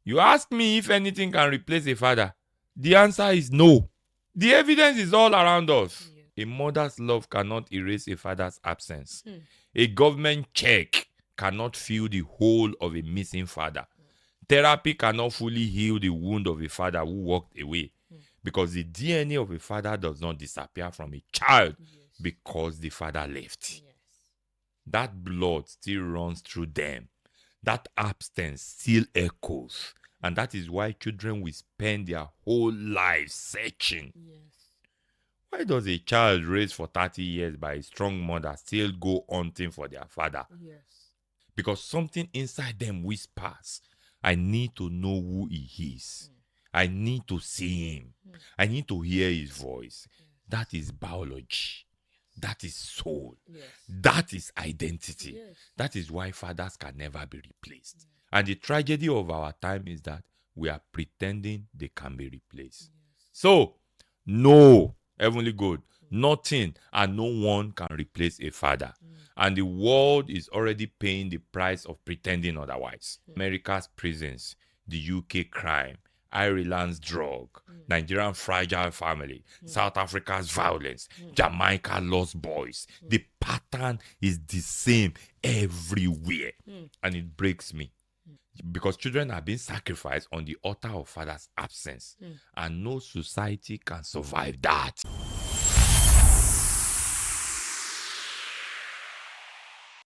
You ask me if anything can replace a father. The answer is no. The evidence is all around us. A mother's love cannot erase a father's absence. A government check cannot fill the hole of a missing father. Therapy cannot fully heal the wound of a father who walked away, because the DNA of a father does not disappear from a child because the father left. That blood still runs through them. That absence still echoes. And that is why children will spend their whole lives searching. Why does a child raised for 30 years by a strong mother still go hunting for their father? Because something inside them whispers, I need to know who he is. I need to see him. I need to hear his voice. That is biology. That is soul. That is identity. That is why fathers can never be replaced. And the tragedy of our time is that we are pretending they can be replaced. So, no, heavenly God, nothing and no one can replace a father. And the world is already paying the price of pretending otherwise. America's prisons, the UK crime, Ireland's drug, Nigerian fragile family, South Africa's violence, Jamaica lost boys. The pattern is the same everywhere. And it breaks me. Because children are being sacrificed on the altar of father's absence. And no society can survive that.